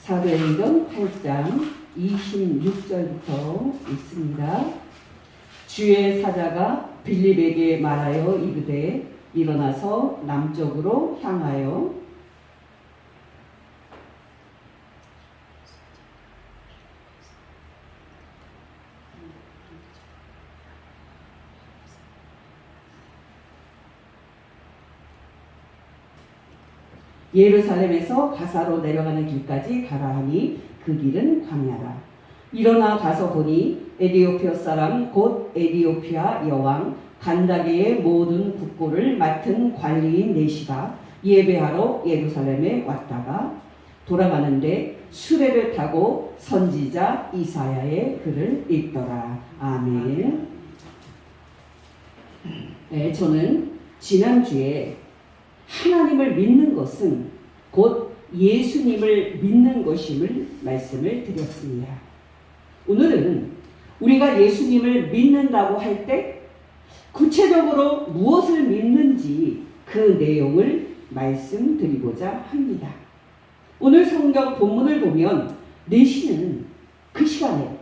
사도행전 8장 26절부터 있습니다. 주의 사자가 빌립에게 말하여 이르되 일어나서 남쪽으로 향하여 예루살렘에서 가사로 내려가는 길까지 가라 하니 그 길은 광야라. 일어나 가서 보니 에디오피아 사람 곧 에디오피아 여왕 간다게의 모든 국고를 맡은 관리인 네시가 예배하러 예루살렘에 왔다가 돌아가는데 수레를 타고 선지자 이사야의 글을 읽더라. 아멘. 네, 저는 지난주에 하나님을 믿는 것은 곧 예수님을 믿는 것임을 말씀을 드렸습니다. 오늘은 우리가 예수님을 믿는다고 할 때 구체적으로 무엇을 믿는지 그 내용을 말씀드리고자 합니다. 오늘 성경 본문을 보면 네시는 그 시간에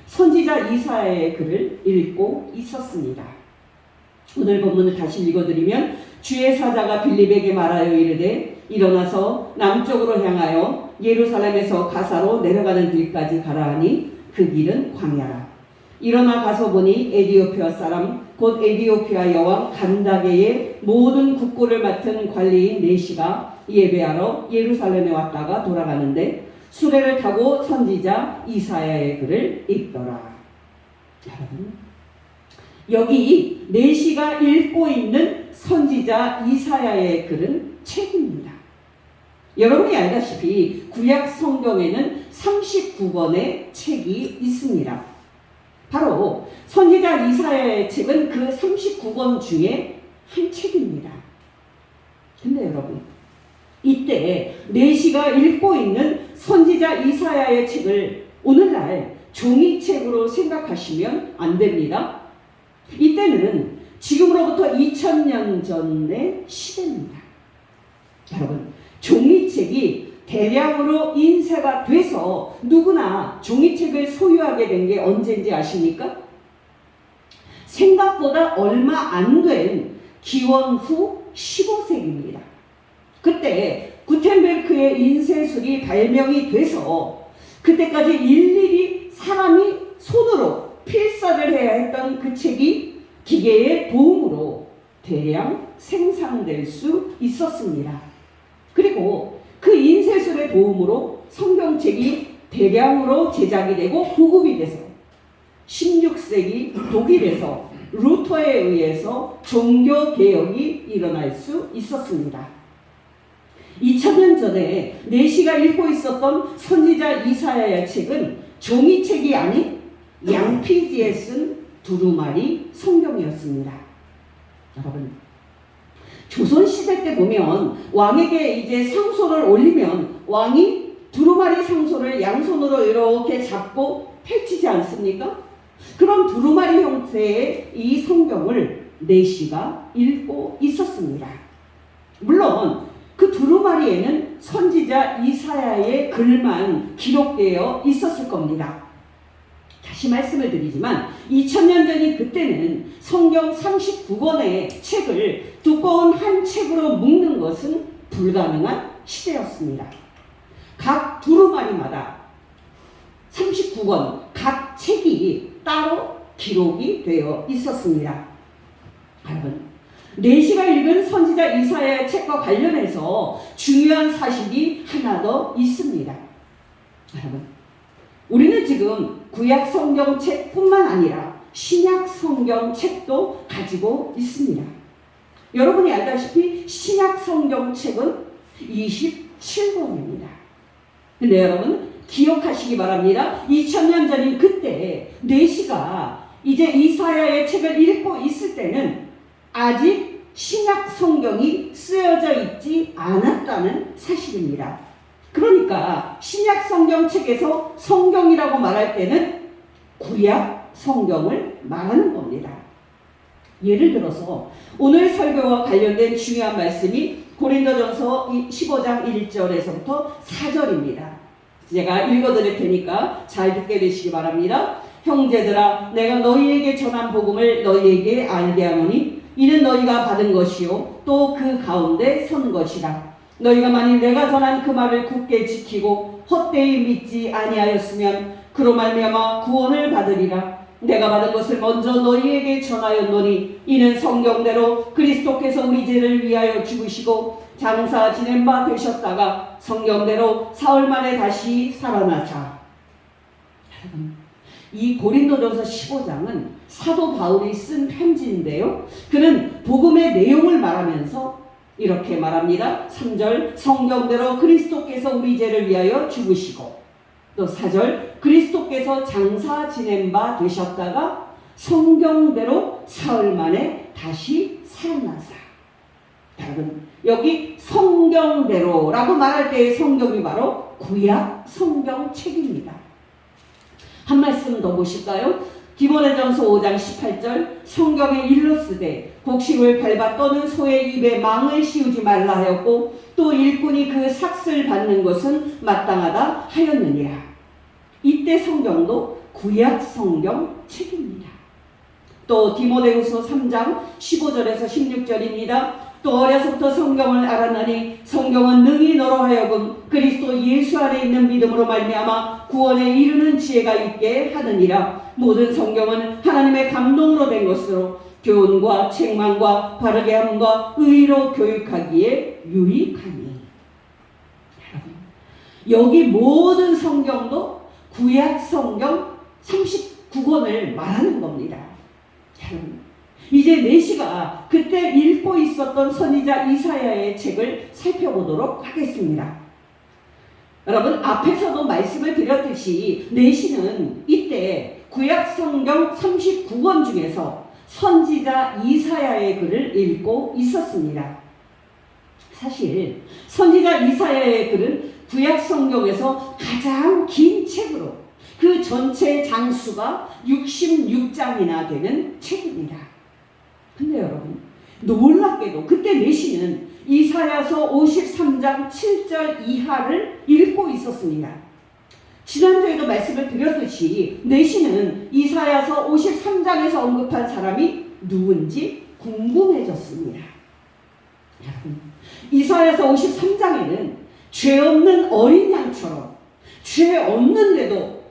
선지자 이사야의 글을 읽고 있었습니다. 오늘 본문을 다시 읽어드리면 주의 사자가 빌립에게 말하여 이르되 일어나서 남쪽으로 향하여 예루살렘에서 가사로 내려가는 길까지 가라 하니 그 길은 광야라. 일어나 가서 보니 에디오피아 사람 곧 에디오피아 여왕 간다게의 모든 국고를 맡은 관리인 네시가 예배하러 예루살렘에 왔다가 돌아가는데 수레를 타고 선지자 이사야의 글을 읽더라. 여러분, 여기 네시가 읽고 있는 선지자 이사야의 글은 책입니다. 여러분이 알다시피 구약 성경에는 39권의 책이 있습니다. 바로 선지자 이사야의 책은 그 39권 중에 한 책입니다. 근데 여러분, 이때 네시가 읽고 있는 선지자 이사야의 책을 오늘날 종이책으로 생각하시면 안 됩니다. 이때는 지금으로부터 2000년 전의 시대입니다. 여러분, 종이책이 대량으로 인쇄가 돼서 누구나 종이책을 소유하게 된 게 언제인지 아십니까? 생각보다 얼마 안 된 기원 후 15세기입니다. 그때 구텐베르크의 인쇄술이 발명이 돼서 그때까지 일일이 사람이 손으로 필사를 해야 했던 그 책이 기계의 도움으로 대량 생산될 수 있었습니다. 그리고 그 인쇄술의 도움으로 성경책이 대량으로 제작이 되고 보급이 돼서 16세기 독일에서 루터에 의해서 종교개혁이 일어날 수 있었습니다. 2000년 전에 네시가 읽고 있었던 선지자 이사야의 책은 종이책이 아닌 양피지에 쓴 두루마리 성경이었습니다. 여러분, 조선시대 때 보면 왕에게 이제 상소를 올리면 왕이 두루마리 상소를 양손으로 이렇게 잡고 펼치지 않습니까? 그런 두루마리 형태의 이 성경을 네시가 읽고 있었습니다. 물론 그 두루마리에는 선지자 이사야의 글만 기록되어 있었을 겁니다. 다시 말씀을 드리지만 2000년 전인 그때는 성경 39권의 책을 두꺼운 한 책으로 묶는 것은 불가능한 시대였습니다. 각 두루마리마다 39권 각 책이 따로 기록이 되어 있었습니다. 여러분, 네시가 읽은 선지자 이사야의 책과 관련해서 중요한 사실이 하나 더 있습니다. 여러분, 우리는 지금 구약 성경책뿐만 아니라 신약 성경책도 가지고 있습니다. 여러분이 알다시피 신약 성경책은 27권입니다. 근데 여러분 기억하시기 바랍니다. 2000년 전인 그때 네시가 이제 이사야의 책을 읽고 있을 때는 아직 신약 성경이 쓰여져 있지 않았다는 사실입니다. 그러니까 신약 성경책에서 성경이라고 말할 때는 구약 성경을 말하는 겁니다. 예를 들어서 오늘 설교와 관련된 중요한 말씀이 고린도전서 15장 1절에서부터 4절입니다. 제가 읽어드릴 테니까 잘 듣게 되시기 바랍니다. 형제들아, 내가 너희에게 전한 복음을 너희에게 알게 하노니 이는 너희가 받은 것이요 또 그 가운데 선 것이라. 너희가 만일 내가 전한 그 말을 굳게 지키고 헛되이 믿지 아니하였으면 그로 말미암아 구원을 받으리라. 내가 받은 것을 먼저 너희에게 전하였노니 이는 성경대로 그리스도께서 우리 죄를 위하여 죽으시고 장사 지낸 바 되셨다가 성경대로 사흘 만에 다시 살아나사. 이 고린도전서 15장은 사도 바울이 쓴 편지인데요. 그는 복음의 내용을 말하면서 이렇게 말합니다. 3절 성경대로 그리스도께서 우리 죄를 위하여 죽으시고, 또 4절 그리스도께서 장사 지낸 바 되셨다가 성경대로 사흘 만에 다시 살아나사. 여러분, 여기 성경대로라고 말할 때의 성경이 바로 구약 성경책입니다. 한 말씀 더 보실까요? 디모데전서 5장 18절 성경에 일러쓰되 곡식을 밟아 떠는 소의 입에 망을 씌우지 말라 하였고 또 일꾼이 그 삭슬 받는 것은 마땅하다 하였느니라. 이때 성경도 구약 성경 책입니다. 또 디모데후서 3장 15절에서 16절입니다. 또 어려서부터 성경을 알았나니 성경은 능히 너로 하여금 그리스도 예수 안에 있는 믿음으로 말미암아 구원에 이르는 지혜가 있게 하느니라. 모든 성경은 하나님의 감동으로 된 것으로 교훈과 책망과 바르게 함과 의로 교육하기에 유익하니. 여기 모든 성경도 구약 성경 39권을 말하는 겁니다. 이제 내시가 그때 읽고 있었던 선지자 이사야의 책을 살펴보도록 하겠습니다. 여러분, 앞에서도 말씀을 드렸듯이 내시는 이때 구약 성경 39권 중에서 선지자 이사야의 글을 읽고 있었습니다. 사실 선지자 이사야의 글은 구약 성경에서 가장 긴 책으로 그 전체 장수가 66장이나 되는 책입니다. 근데 여러분, 놀랍게도 그때 내시는 이사야서 53장 7절 이하를 읽고 있었습니다. 지난주에도 말씀을 드렸듯이 내시는 이사야서 53장에서 언급한 사람이 누군지 궁금해졌습니다. 여러분, 이사야서 53장에는 죄 없는 어린 양처럼 죄 없는데도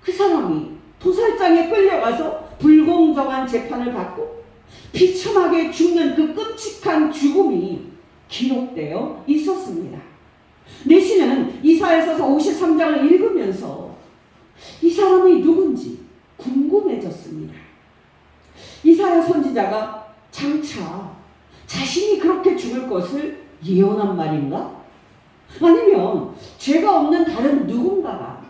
그 사람이 도살장에 끌려가서 불공정한 재판을 받고 비참하게 죽는 그 끔찍한 죽음이 기록되어 있었습니다. 내시는 이사야서 53장을 읽으면서 이 사람이 누군지 궁금해졌습니다. 이사야 선지자가 장차 자신이 그렇게 죽을 것을 예언한 말인가? 아니면 죄가 없는 다른 누군가가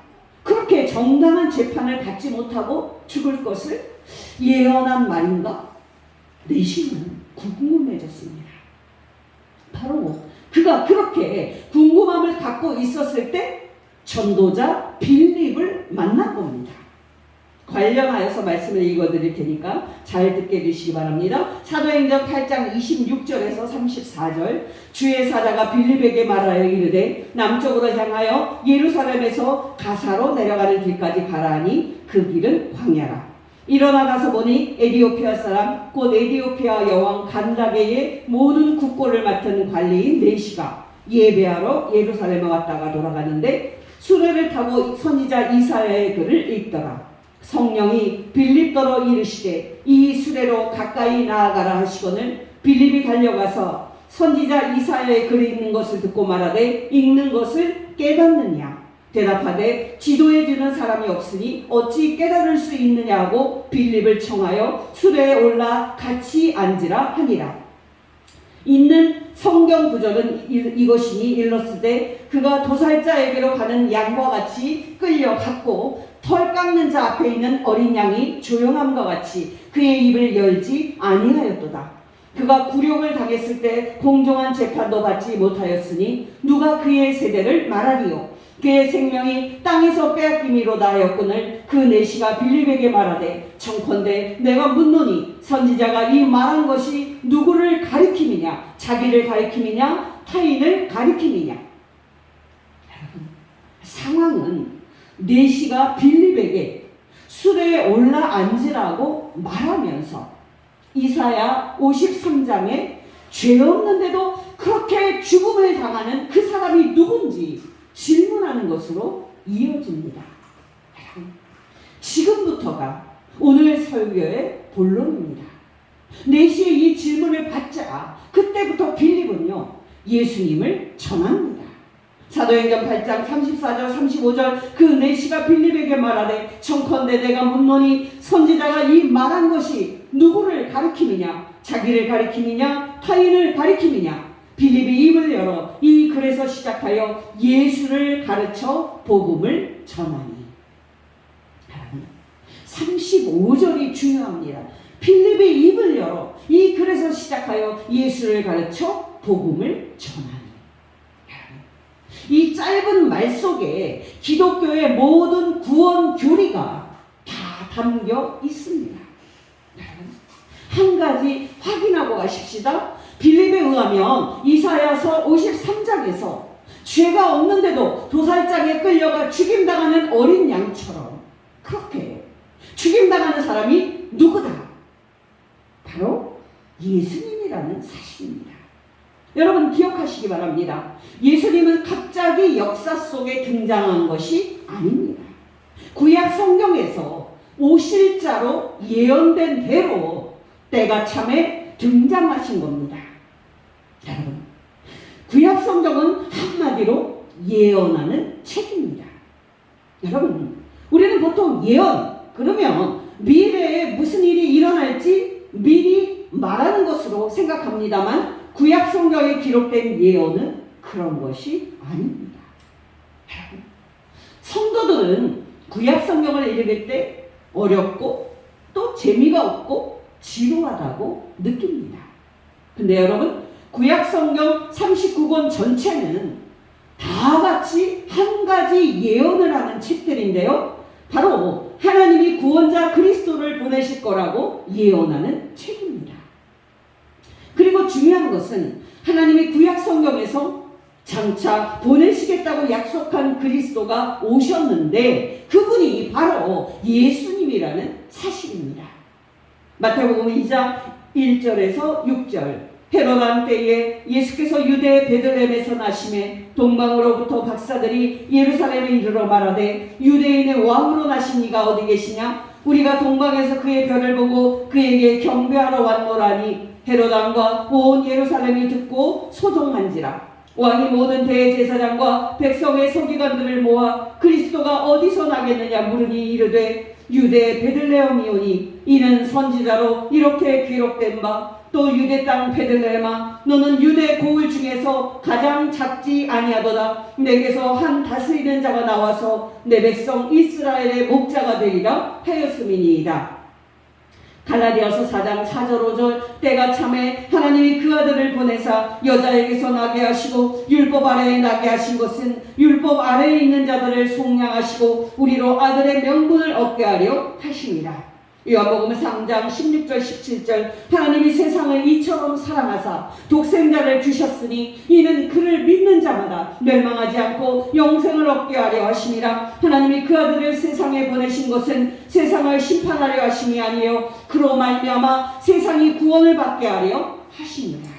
그렇게 정당한 재판을 받지 못하고 죽을 것을 예언한 말인가? 내시는 궁금해졌습니다. 바로 그가 그렇게 궁금함을 갖고 있었을 때 전도자 빌립을 만난 겁니다. 관련하여서 말씀을 읽어드릴 테니까 잘 듣게 되시기 바랍니다. 사도행전 8장 26절에서 34절 주의 사자가 빌립에게 말하여 이르되 남쪽으로 향하여 예루살렘에서 가사로 내려가는 길까지 가라 하니 그 길은 광야라. 일어나 가서 보니 에디오피아 사람 곧 에디오피아 여왕 간다게의 모든 국고를 맡은 관리인 내시가 예배하러 예루살렘에 왔다가 돌아가는데 수레를 타고 선지자 이사야의 글을 읽더라. 성령이 빌립더러 이르시되 이 수레로 가까이 나아가라 하시거늘 빌립이 달려가서 선지자 이사야의 글이 있는 것을 듣고 말하되 읽는 것을 깨닫느냐? 대답하되 지도해 주는 사람이 없으니 어찌 깨달을 수 있느냐 하고 빌립을 청하여 수레에 올라 같이 앉으라 하니라. 있는 성경 구절은 이것이니 일렀으되 그가 도살자에게로 가는 양과 같이 끌려갔고 털 깎는 자 앞에 있는 어린 양이 조용함과 같이 그의 입을 열지 아니하였도다. 그가 굴욕을 당했을 때 공정한 재판도 받지 못하였으니 누가 그의 세대를 말하리요. 그의 생명이 땅에서 빼앗김이로다 하였거늘 그 내시가 빌립에게 말하되 청컨대 내가 묻노니 선지자가 이 말한 것이 누구를 가리킴이냐? 자기를 가리킴이냐? 타인을 가리킴이냐? 상황은 내시가 빌립에게 수레에 올라앉으라고 말하면서 이사야 53장에 죄 없는데도 그렇게 죽음을 당하는 그 사람이 누군지 질문하는 것으로 이어집니다. 지금부터가 오늘 설교의 본론입니다. 내시의 이 질문을 받자 그때부터 빌립은요 예수님을 전합니다. 사도행전 8장 34절 35절 그 내시가 빌립에게 말하되 청컨대 내가 묻노니 선지자가 이 말한 것이 누구를 가리킴이냐 자기를 가리킴이냐 타인을 가리킴이냐 빌립이 입을 열어 이 글에서 시작하여 예수를 가르쳐 복음을 전하니 35절이 중요합니다. 빌립이 입을 열어 이 글에서 시작하여 예수를 가르쳐 복음을 전하니 이 짧은 말 속에 기독교의 모든 구원 교리가 다 담겨 있습니다. 한 가지 확인하고 가십시다. 빌립에 의하면 이사야서 53장에서 죄가 없는데도 도살장에 끌려가 죽임당하는 어린 양처럼 그렇게 죽임당하는 사람이 누구다? 바로 예수님이라는 사실입니다. 여러분 기억하시기 바랍니다. 예수님은 갑자기 역사 속에 등장한 것이 아닙니다. 구약 성경에서 오실 자로 예언된 대로 때가 참에 등장하신 겁니다. 여러분, 구약 성경은 한마디로 예언하는 책입니다. 여러분, 우리는 보통 예언, 그러면 미래에 무슨 일이 일어날지 미리 말하는 것으로 생각합니다만 구약 성경에 기록된 예언은 그런 것이 아닙니다. 성도들은 구약 성경을 읽을 때 어렵고 또 재미가 없고 지루하다고 느낍니다. 근데 여러분 구약 성경 39권 전체는 다 같이 한 가지 예언을 하는 책들인데요. 바로 하나님이 구원자 그리스도를 보내실 거라고 예언하는 책입니다. 그리고 중요한 것은 하나님이 구약 성경에서 장차 보내시겠다고 약속한 그리스도가 오셨는데 그분이 바로 예수님이라는 사실입니다. 마태복음 2장 1절에서 6절 헤롯 왕 때에 예수께서 유대 베들레헴에서 나심에 동방으로부터 박사들이 예루살렘에 이르러 말하되 유대인의 왕으로 나신 이가 어디 계시냐 우리가 동방에서 그의 별을 보고 그에게 경배하러 왔노라니 헤롯 왕과 온 예루살렘이 듣고 소동한지라 왕이 모든 대제사장과 백성의 서기관들을 모아 그리스도가 어디서 나겠느냐 물으니 이르되 유대 베들레헴이오니 이는 선지자로 이렇게 기록된 바 또 유대 땅 베들레헴아 너는 유대 고을 중에서 가장 작지 아니하도다 내게서 한 다스리는 자가 나와서 내 백성 이스라엘의 목자가 되리라 하였음이니이다. 갈라디아서 4장 4절 5절 때가 참에 하나님이 그 아들을 보내사 여자에게서 나게 하시고 율법 아래에 나게 하신 것은 율법 아래에 있는 자들을 속량하시고 우리로 아들의 명분을 얻게 하려 하십니다. 요한복음 3장 16절 17절 하나님이 세상을 이처럼 사랑하사 독생자를 주셨으니 이는 그를 믿는 자마다 멸망하지 않고 영생을 얻게 하려 하심이라. 하나님이 그 아들을 세상에 보내신 것은 세상을 심판하려 하심이 아니요 그로 말미암아 세상이 구원을 받게 하려 하십니다.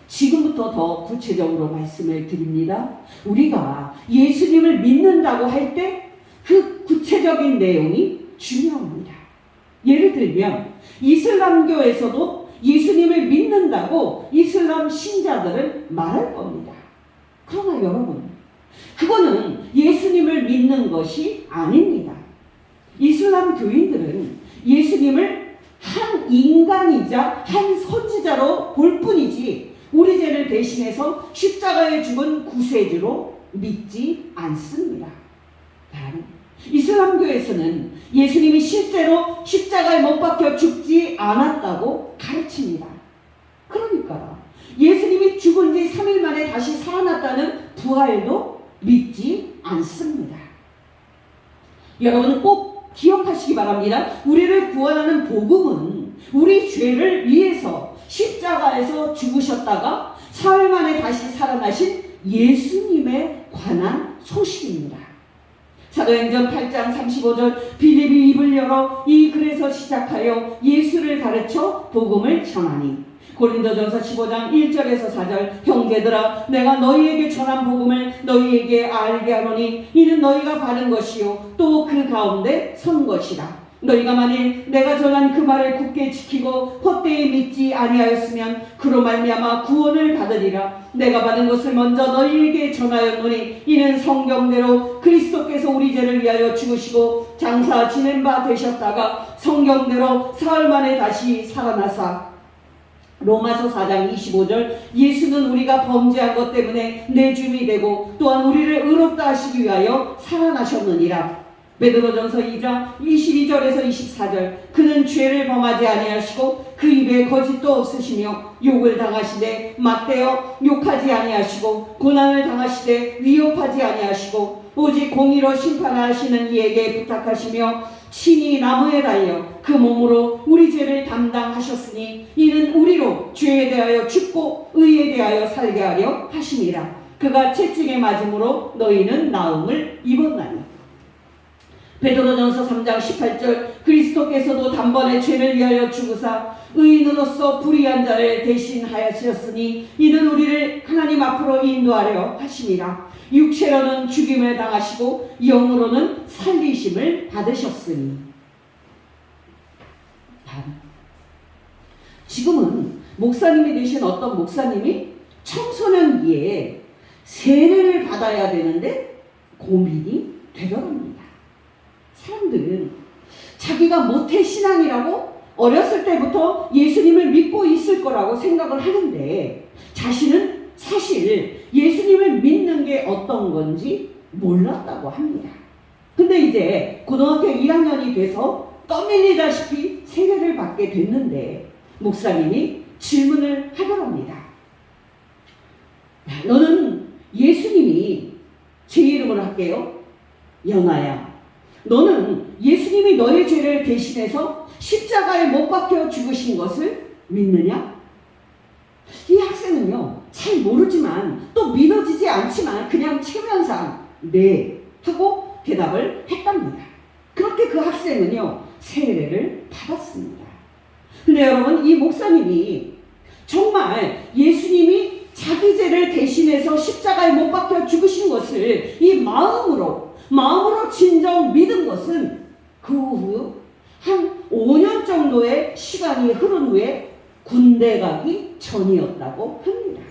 지금부터 더 구체적으로 말씀을 드립니다. 우리가 예수님을 믿는다고 할 때 그 구체적인 내용이 중요합니다. 예를 들면 이슬람교에서도 예수님을 믿는다고 이슬람 신자들은 말할 겁니다. 그러나 여러분, 그거는 예수님을 믿는 것이 아닙니다. 이슬람 교인들은 예수님을 한 인간이자 한 선지자로 볼 뿐이지 우리 죄를 대신해서 십자가에 죽은 구세주로 믿지 않습니다. 이슬람교에서는 예수님이 실제로 십자가에 못 박혀 죽지 않았다고 가르칩니다. 그러니까 예수님이 죽은 지 3일 만에 다시 살아났다는 부활도 믿지 않습니다. 여러분 꼭 기억하시기 바랍니다. 우리를 구원하는 복음은 우리 죄를 위해서 십자가에서 죽으셨다가 4일 만에 다시 살아나신 예수님에 관한 소식입니다. 사도행전 8장 35절 빌립이 입을 열어 이 글에서 시작하여 예수를 가르쳐 복음을 전하니 고린도전서 15장 1절에서 4절 형제들아 내가 너희에게 전한 복음을 너희에게 알게 하노니 이는 너희가 받은 것이요 또 그 가운데 선 것이라. 너희가 만일 내가 전한 그 말을 굳게 지키고 헛되이 믿지 아니하였으면 그로 말미암아 구원을 받으리라. 내가 받은 것을 먼저 너희에게 전하였노니 이는 성경대로 그리스도께서 우리 죄를 위하여 죽으시고 장사 지낸 바 되셨다가 성경대로 사흘 만에 다시 살아나사 로마서 4장 25절 예수는 우리가 범죄한 것 때문에 내줌이 되고 또한 우리를 의롭다 하시기 위하여 살아나셨느니라. 베드로전서 2장 22절에서 24절 그는 죄를 범하지 아니하시고 그 입에 거짓도 없으시며 욕을 당하시되 맞대어 욕하지 아니하시고 고난을 당하시되 위협하지 아니하시고 오직 공의로 심판하시는 이에게 부탁하시며 친히 나무에 달려 그 몸으로 우리 죄를 담당하셨으니 이는 우리로 죄에 대하여 죽고 의에 대하여 살게 하려 하심이라. 그가 채찍에 맞음으로 너희는 나음을 입었나니. 베드로전서 3장 18절 그리스도께서도 단번에 죄를 위하여 죽으사 의인으로서 불의한 자를 대신하셨으니 이는 우리를 하나님 앞으로 인도하려 하심이라. 육체로는 죽임을 당하시고 영으로는 살리심을 받으셨으니. 지금은 목사님이 되신 어떤 목사님이 청소년기에 세례를 받아야 되는데 고민이 되더랍니다. 사람들은 자기가 모태신앙이라고 어렸을 때부터 예수님을 믿고 있을 거라고 생각을 하는데 자신은 사실 예수님을 믿는 게 어떤 건지 몰랐다고 합니다. 근데 이제 고등학교 1학년이 돼서 떠밀리다시피 세례를 받게 됐는데 목사님이 질문을 하더랍니다. 너는 예수님이 제 이름으로 할게요. 연아야. 너는 예수님이 너의 죄를 대신해서 십자가에 못 박혀 죽으신 것을 믿느냐? 이 학생은요, 잘 모르지만 또 믿어지지 않지만 그냥 체면상 네 하고 대답을 했답니다. 그렇게 그 학생은요, 세례를 받았습니다. 근데 여러분, 이 목사님이 정말 예수님이 자기 죄를 대신해서 십자가에 못 박혀 죽으신 것을 이 마음으로 진정 믿은 것은 그 후 한 5년 정도의 시간이 흐른 후에 군대 가기 전이었다고 합니다.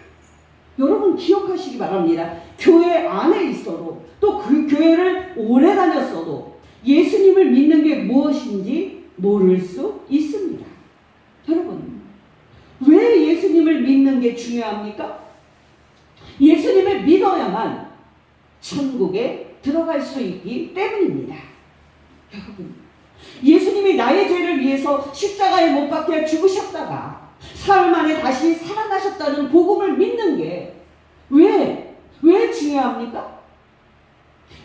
여러분 기억하시기 바랍니다. 교회 안에 있어도 또 그 교회를 오래 다녔어도 예수님을 믿는 게 무엇인지 모를 수 있습니다. 여러분, 왜 예수님을 믿는 게 중요합니까? 예수님을 믿어야만 천국에 들어갈 수 있기 때문입니다. 여러분, 예수님이 나의 죄를 위해서 십자가에 못 박혀 죽으셨다가 사흘 만에 다시 살아나셨다는 복음을 믿는 게 왜 중요합니까?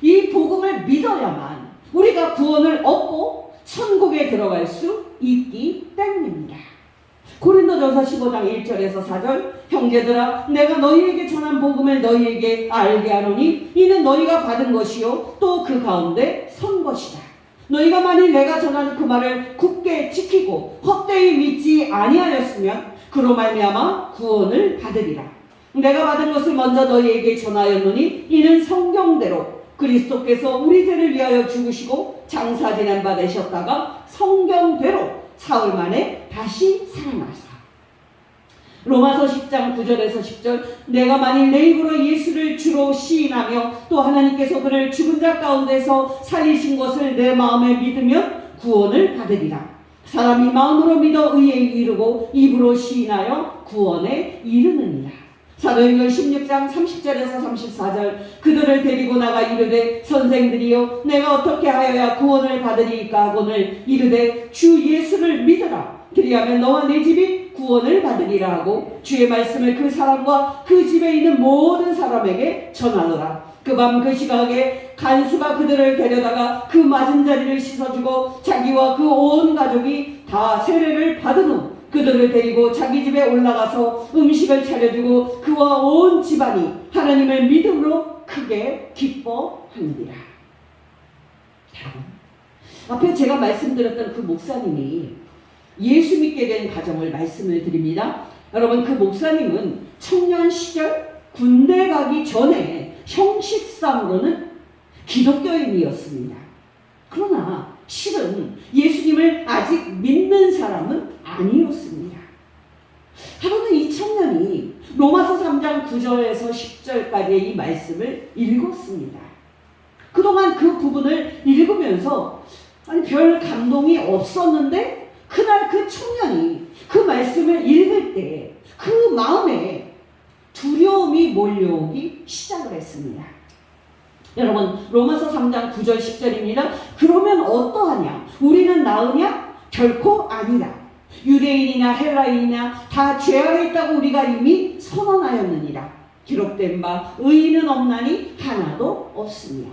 이 복음을 믿어야만 우리가 구원을 얻고 천국에 들어갈 수 있기 때문입니다. 고린도전서 15장 1절에서 4절 형제들아 내가 너희에게 전한 복음을 너희에게 알게 하노니 이는 너희가 받은 것이요 또 그 가운데 선 것이다. 너희가 만일 내가 전한 그 말을 굳게 지키고 헛되이 믿지 아니하였으면 그로 말미암아 구원을 받으리라. 내가 받은 것을 먼저 너희에게 전하였노니 이는 성경대로 그리스도께서 우리 죄를 위하여 죽으시고 장사 지낸 바 되셨다가 성경대로 사흘 만에 다시 살아나사. 로마서 10장 9절에서 10절 내가 만일 내 입으로 예수를 주로 시인하며 또 하나님께서 그를 죽은 자 가운데서 살리신 것을 내 마음에 믿으면 구원을 받으리라. 사람이 마음으로 믿어 의에 이르고 입으로 시인하여 구원에 이르느니라. 사도행전 16장 30절에서 34절 그들을 데리고 나가 이르되 선생들이여 내가 어떻게 하여야 구원을 받으리까 하거늘 이르되 주 예수를 믿으라. 그리하면 너와 내 집이 구원을 받으리라 하고 주의 말씀을 그 사람과 그 집에 있는 모든 사람에게 전하노라. 그 밤 그 시각에 간수가 그들을 데려다가 그 맞은 자리를 씻어주고 자기와 그 온 가족이 다 세례를 받은 후 그들을 데리고 자기 집에 올라가서 음식을 차려주고 그와 온 집안이 하나님을 믿음으로 크게 기뻐하느니라. 앞에 제가 말씀드렸던 그 목사님이 예수 믿게 된 과정을 말씀을 드립니다. 여러분, 그 목사님은 청년 시절 군대 가기 전에 형식상으로는 기독교인이었습니다. 그러나 실은 예수님을 아직 믿는 사람은 아니었습니다. 하루는 이 청년이 로마서 3장 9절에서 10절까지의 이 말씀을 읽었습니다. 그동안 그 부분을 읽으면서 별 감동이 없었는데 그날 그 청년이 그 말씀을 읽을 때 그 마음에 두려움이 몰려오기 시작을 했습니다. 여러분, 로마서 3장 9절 10절입니다. 그러면 어떠하냐? 우리는 나으냐? 결코 아니라. 유대인이나 헬라인이나 다 죄 아래 있다고 우리가 이미 선언하였느니라. 기록된 바 의인은 없나니 하나도 없으며.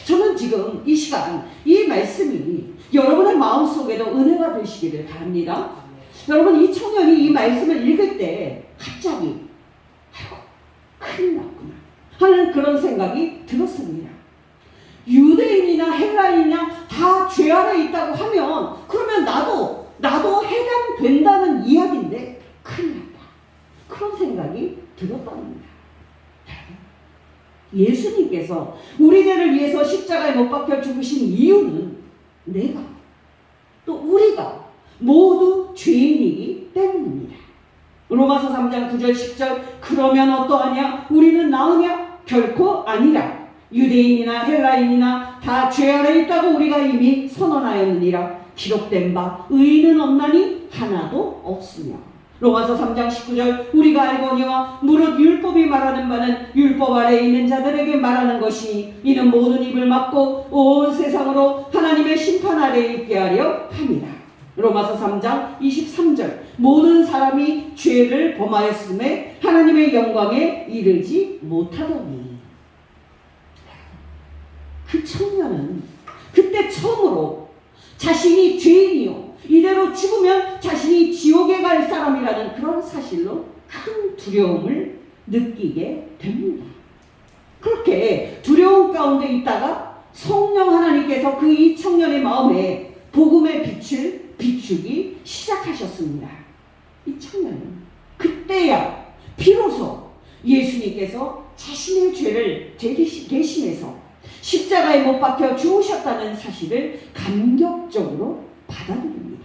저는 지금 이 시간 이 말씀이 여러분의 마음속에도 은혜가 되시기를 바랍니다. 여러분, 이 청년이 이 말씀을 읽을 때 갑자기 큰일 났구나 하는 그런 생각이 들었습니다. 유대인이나 헬라인이나 다 죄 아래 있다고 하면 그러면 나도 해당된다는 이야기인데 큰일 났다. 그런 생각이 들었답니다. 예수님께서 우리 죄를 위해서 십자가에 못 박혀 죽으신 이유는 내가 또 우리가 모두 죄인이기 때문입니다. 로마서 3장 9절 10절 그러면 어떠하냐? 우리는 나으냐? 결코 아니라. 유대인이나 헬라인이나 다 죄 아래 있다고 우리가 이미 선언하였느니라. 기록된 바 의인은 없나니 하나도 없으며. 로마서 3장 19절 우리가 알거니와 무릇 율법이 말하는 바는 율법 아래에 있는 자들에게 말하는 것이니 이는 모든 입을 막고 온 세상으로 하나님의 심판 아래에 있게 하려 함이라. 로마서 3장 23절 모든 사람이 죄를 범하였음에 하나님의 영광에 이르지 못하더니. 그 청년은 그때 처음으로 자신이 죄인이요 이대로 죽으면 자신이 지옥에 갈 사람이라는 그런 사실로 큰 두려움을 느끼게 됩니다. 그렇게 두려움 가운데 있다가 성령 하나님께서 그 이 청년의 마음에 복음의 빛을 비추기 시작하셨습니다. 이 청년은 그때야 비로소 예수님께서 자신의 죄를 대신해서 십자가에 못 박혀 죽으셨다는 사실을 감격적으로 받아들입니다.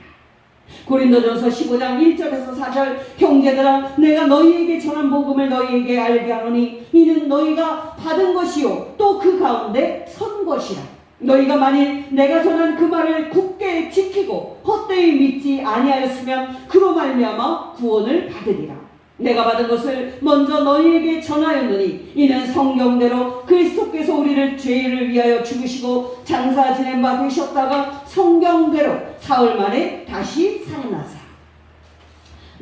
고린도전서 15장 1절에서 4절 형제들아 내가 너희에게 전한 복음을 너희에게 알게 하노니 이는 너희가 받은 것이요 또 그 가운데 선 것이라. 너희가 만일 내가 전한 그 말을 굳게 지키고 헛되이 믿지 아니하였으면 그로 말미암아 구원을 받으리라. 내가 받은 것을 먼저 너희에게 전하였느니 이는 성경대로 그리스도께서 우리를 죄를 위하여 죽으시고 장사 지낸 바 되셨다가 성경대로 사흘 만에 다시 살아나사.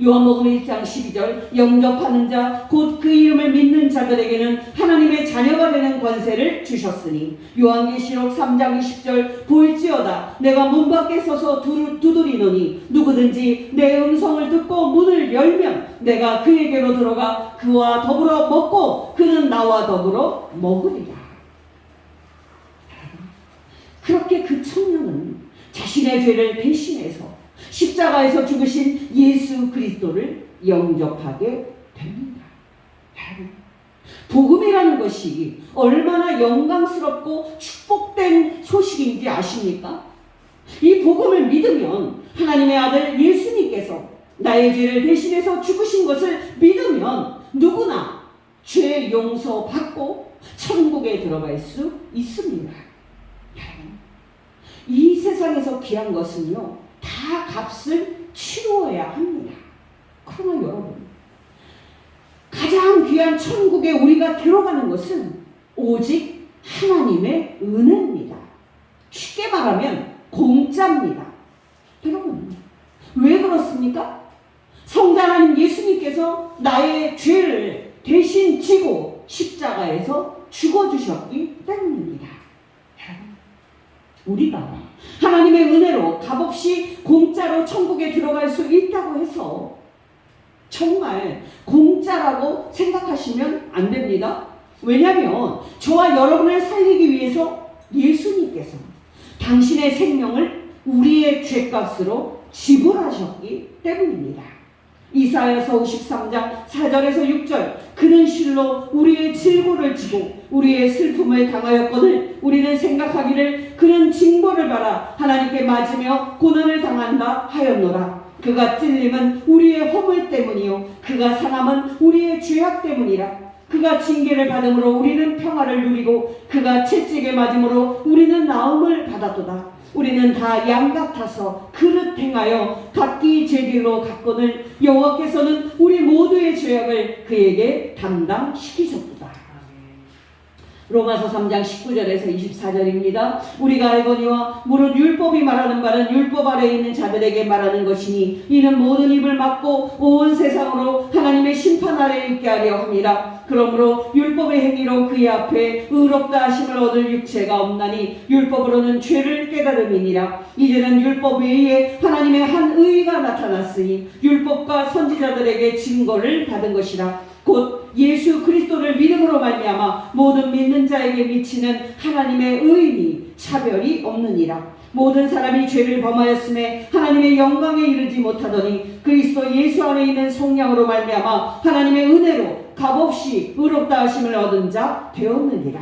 요한복음 1장 12절 영접하는 자 곧 그 이름을 믿는 자들에게는 하나님의 자녀가 되는 권세를 주셨으니. 요한계시록 3장 20절 볼지어다 내가 문 밖에 서서 두드리노니 누구든지 내 음성을 듣고 문을 열면 내가 그에게로 들어가 그와 더불어 먹고 그는 나와 더불어 먹으리라. 그렇게 그 청년은 자신의 죄를 대신해서 십자가에서 죽으신 예수 그리스도를 영접하게 됩니다. 복음이라는 것이 얼마나 영광스럽고 축복된 소식인지 아십니까? 이 복음을 믿으면 하나님의 아들 예수님께서 나의 죄를 대신해서 죽으신 것을 믿으면 누구나 죄 용서받고 천국에 들어갈 수 있습니다. 이 세상에서 귀한 것은요 다 값을 치루어야 합니다. 그러나 여러분 가장 귀한 천국에 우리가 들어가는 것은 오직 하나님의 은혜입니다. 쉽게 말하면 공짜입니다. 여러분 왜 그렇습니까? 성자 하나님 예수님께서 나의 죄를 대신 지고 십자가에서 죽어주셨기 때문입니다. 우리가 하나님의 은혜로 값없이 공짜로 천국에 들어갈 수 있다고 해서 정말 공짜라고 생각하시면 안 됩니다. 왜냐하면 저와 여러분을 살리기 위해서 예수님께서 당신의 생명을 우리의 죄값으로 지불하셨기 때문입니다. 이사야서 53장 4절에서 6절 그는 실로 우리의 질고를 지고 우리의 슬픔을 당하였거늘 우리는 생각하기를 그는 징벌을 받아 하나님께 맞으며 고난을 당한다 하였노라. 그가 찔림은 우리의 허물 때문이요 그가 상함은 우리의 죄악 때문이라. 그가 징계를 받음으로 우리는 평화를 누리고 그가 채찍에 맞음으로 우리는 나음을 받았도다. 우리는 다 양 같아서 그릇 행하여 각기 제대로 갔거늘 여호와께서는 우리 모두의 죄악을 그에게 담당시키셨도다. 로마서 3장 19절에서 24절입니다. 우리가 알거니와 무릇 율법이 말하는 바는 율법 아래에 있는 자들에게 말하는 것이니 이는 모든 입을 막고 온 세상으로 하나님의 심판 아래에 있게 하려 함이라. 그러므로 율법의 행위로 그의 앞에 의롭다 하심을 얻을 육체가 없나니 율법으로는 죄를 깨달음이니라. 이제는 율법 외에 하나님의 한 의가 나타났으니 율법과 선지자들에게 증거를 받은 것이라. 곧 예수 그리스도를 믿음으로 말미암아 모든 믿는 자에게 미치는 하나님의 의니 차별이 없느니라. 모든 사람이 죄를 범하였음에 하나님의 영광에 이르지 못하더니 그리스도 예수 안에 있는 성령으로 말미암아 하나님의 은혜로 값없이 의롭다 하심을 얻은 자 되었느니라.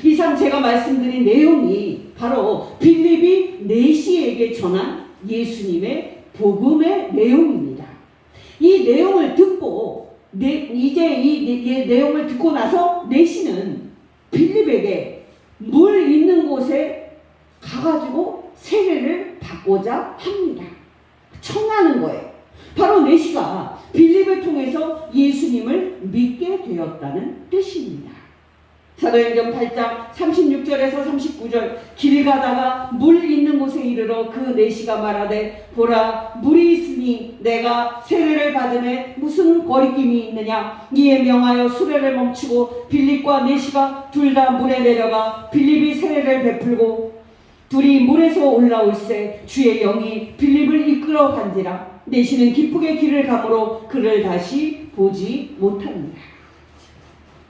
이상 제가 말씀드린 내용이 바로 빌립이 내시에게 전한 예수님의 복음의 내용입니다. 이 내용을 듣고 이제 이 내용을 듣고 나서 내시는 빌립에게 물 있는 곳에 가가지고 세례를 받고자 합니다. 청하는 거예요. 바로 내시가 빌립을 통해서 예수님을 믿게 되었다는 뜻입니다. 사도행전 8장 36절에서 39절 길 가다가 물 있는 곳에 이르러 그 내시가 말하되 보라 물이 있으니 내가 세례를 받음에 무슨 거리낌이 있느냐. 이에 명하여 수레를 멈추고 빌립과 내시가 둘 다 물에 내려가 빌립이 세례를 베풀고 둘이 물에서 올라올새 주의 영이 빌립을 이끌어 간지라. 내시는 기쁘게 길을 가므로 그를 다시 보지 못합니다.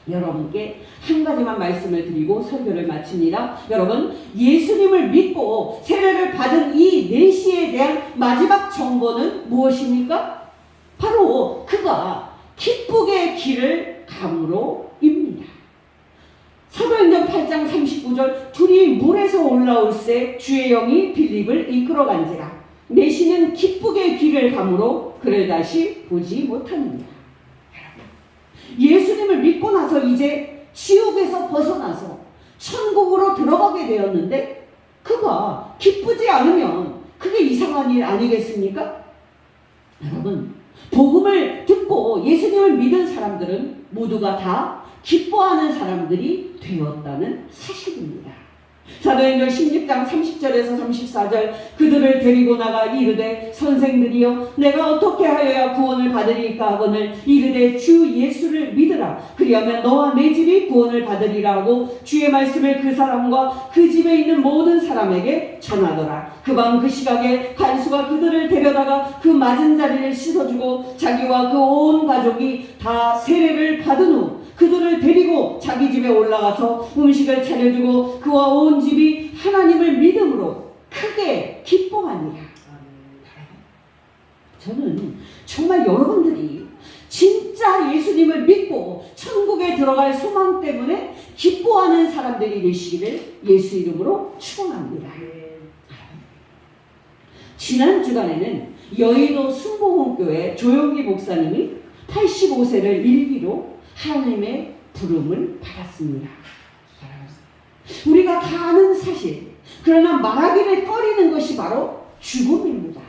여러분께 한 가지만 말씀을 드리고 설교를 마칩니다. 여러분, 예수님을 믿고 세례를 받은 이 내시에 대한 마지막 정보는 무엇입니까? 바로 그가 기쁘게 길을 감으로입니다. 사도행전 8장 39절 둘이 물에서 올라올새 주의 영이 빌립을 이끌어간지라. 내시는 기쁘게 길을 감으로 그를 다시 보지 못합니다. 예수님을 믿고 나서 이제 지옥에서 벗어나서 천국으로 들어가게 되었는데 그가 기쁘지 않으면 그게 이상한 일 아니겠습니까? 여러분, 복음을 듣고 예수님을 믿은 사람들은 모두가 다 기뻐하는 사람들이 되었다는 사실입니다. 사도행전 16장 30절에서 34절 그들을 데리고 나가 이르되 선생들이여 내가 어떻게 하여야 구원을 받으리까 하거늘 이르되 주 예수를 믿으라. 그리하면 너와 내 집이 구원을 받으리라 하고 주의 말씀을 그 사람과 그 집에 있는 모든 사람에게 전하더라. 그 밤 그 시각에 간수가 그들을 데려다가 그 맞은 자리를 씻어주고 자기와 그 온 가족이 다 세례를 받은 후 그들을 데리고 자기 집에 올라가서 음식을 차려주고 그와 온 집이 하나님을 믿음으로 크게 기뻐하니라. 저는 정말 여러분들이 진짜 예수님을 믿고 천국에 들어갈 소망 때문에 기뻐하는 사람들이 되시기를 예수 이름으로 축원합니다. 지난 주간에는 여의도 순복음교회 조용기 목사님이 85세를 일기로 하나님의 부름을 받았습니다. 우리가 다 아는 사실, 그러나 말하기를 꺼리는 것이 바로 죽음입니다.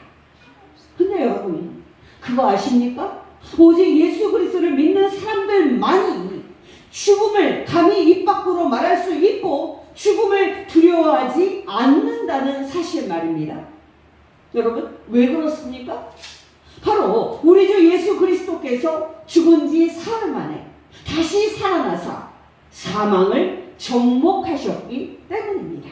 근데 여러분, 그거 아십니까? 오직 예수 그리스도를 믿는 사람들만이 죽음을 감히 입 밖으로 말할 수 있고 죽음을 두려워하지 않는다는 사실 말입니다. 여러분, 왜 그렇습니까? 바로 우리 주 예수 그리스도께서 죽은 지 사흘 만에 다시 살아나사 사망을 접목하셨기 때문입니다.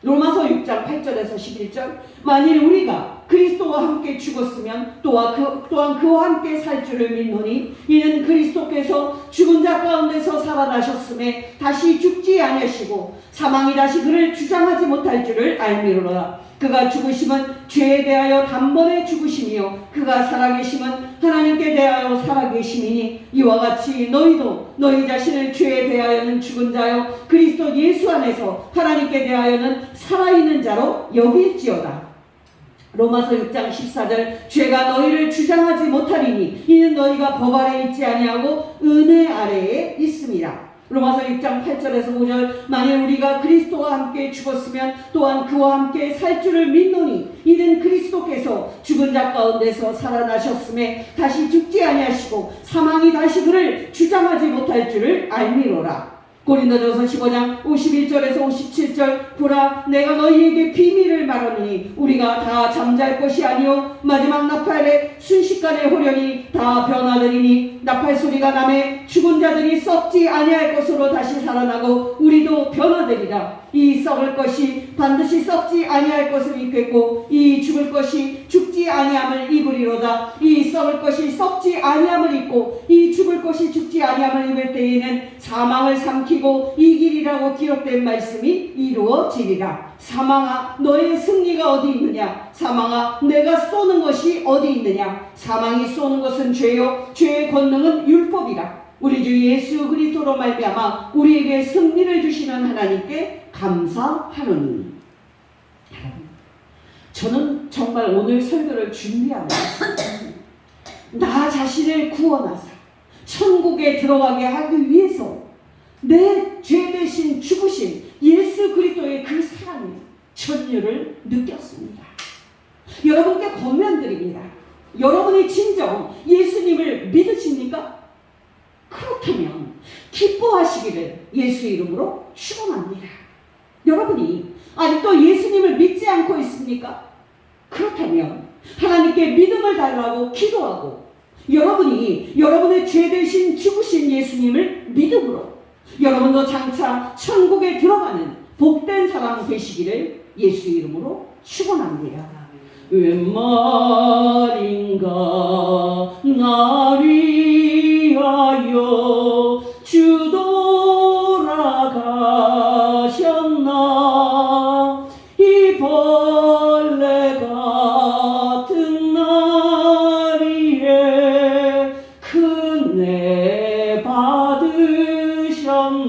로마서 6장 8절에서 11절 만일 우리가 그리스도와 함께 죽었으면 또한 그와 함께 살 줄을 믿노니 이는 그리스도께서 죽은 자 가운데서 살아나셨음에 다시 죽지 아니하시고 사망이 다시 그를 주장하지 못할 줄을 알미로라. 그가 죽으심은 죄에 대하여 단번에 죽으심이요 그가 살아계심은 하나님께 대하여 살아계심이니 이와 같이 너희도 너희 자신을 죄에 대하여는 죽은 자요 그리스도 예수 안에서 하나님께 대하여는 살아있는 자로 여길지어다. 로마서 6장 14절 죄가 너희를 주장하지 못하리니 이는 너희가 법 아래 있지 아니하고 은혜 아래에 있습니다. 로마서 6장 8절에서 5절 만일 우리가 그리스도와 함께 죽었으면 또한 그와 함께 살 줄을 믿노니 이는 그리스도께서 죽은 자 가운데서 살아나셨음에 다시 죽지 아니하시고 사망이 다시 그를 주장하지 못할 줄을 알미로라. 고린도전서 15장 51절에서 57절 보라 내가 너희에게 비밀을 말하노니 우리가 다 잠잘 것이 아니요 마지막 나팔에 순식간에 호련히 다 변화되리니 나팔 소리가 나매 죽은 자들이 썩지 아니할 것으로 다시 살아나고 우리도 변화되리라. 이 썩을 것이 반드시 썩지 아니할 것을 입겠고 이 죽을 것이 죽지 아니함을 입으리로다. 이 썩을 것이 썩지 아니함을 입고 이 죽을 것이 죽지 아니함을 입을 때에는 사망을 삼키고 이기리라고 기록된 말씀이 이루어지리라. 사망아 너의 승리가 어디 있느냐? 사망아 내가 쏘는 것이 어디 있느냐? 사망이 쏘는 것은 죄요 죄의 권능은 율법이라. 우리 주 예수 그리스도로 말미암아 우리에게 승리를 주시는 하나님께 감사하노니. 저는 정말 오늘 설교를 준비하면서 나 자신을 구원하사 천국에 들어가게 하기 위해서 내 죄 대신 죽으신 예수 그리스도의 그 사랑의 전율을 느꼈습니다. 여러분께 권면드립니다. 여러분이 진정 예수님을 믿으십니까? 그렇다면 기뻐하시기를 예수 이름으로 축원합니다. 여러분이 아직도 예수님을 믿지 않고 있습니까? 그렇다면 하나님께 믿음을 달라고 기도하고 여러분이 여러분의 죄 대신 죽으신 예수님을 믿음으로 여러분도 장차 천국에 들어가는 복된 사람 되시기를 예수 이름으로 축원합니다. 웬 말인가 나 위하여 주 돌아가셨나 이 벌레 같은 날 위에 큰애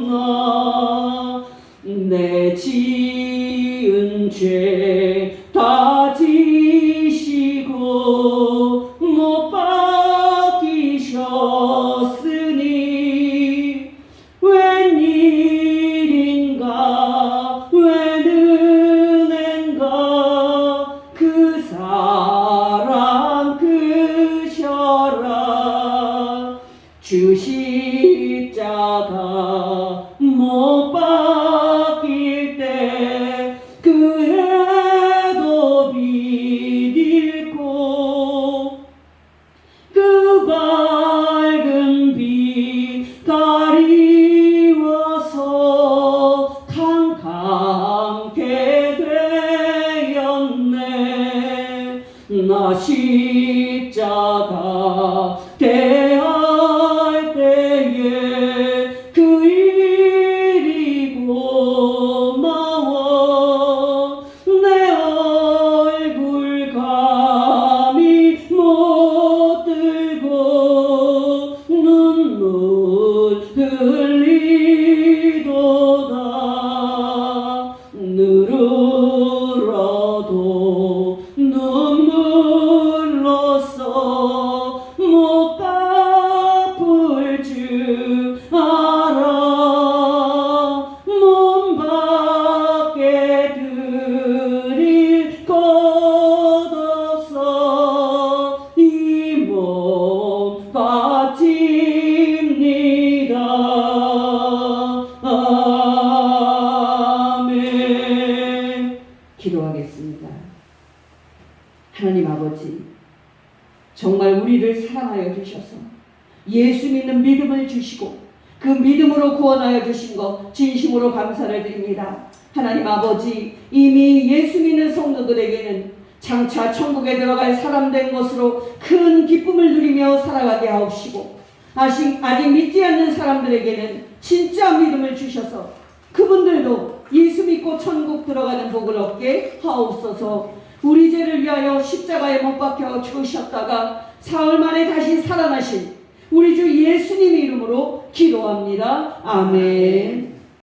받으셨나 내 지은 죄 다 지시고 못 박히셨으니 웬일인가 웬 은혜인가 그 사랑 크셔라 주 십자가 못 박힐 때 그 해도 빛있고 그 밝은 빛 가리워서 캄캄게 되었네 나 십자가 대할 때에 그 일이 고마워 내 얼굴 감히 못 들고 눈물 흘리도다 늘으라도 눈물로써 못 갚을 줄 알아 몸 밖에 드릴 것 없어 이 몸 바칩니다. 아멘. 기도하겠습니다. 하나님 아버지 정말 우리를 사랑하여 주셔서 예수 믿는 믿음을 주시고 그 믿음으로 구원하여 주신 것 진심으로 감사를 드립니다. 하나님 아버지, 이미 예수 믿는 성도들에게는 장차 천국에 들어갈 사람 된 것으로 큰 기쁨을 누리며 살아가게 하옵시고, 아직 믿지 않는 사람들에게는 진짜 믿음을 주셔서 그분들도 예수 믿고 천국 들어가는 복을 얻게 하옵소서. 우리 죄를 위하여 십자가에 못 박혀 죽으셨다가 사흘 만에 다시 살아나신 우리 주 예수님 이름으로 기도합니다. 아멘.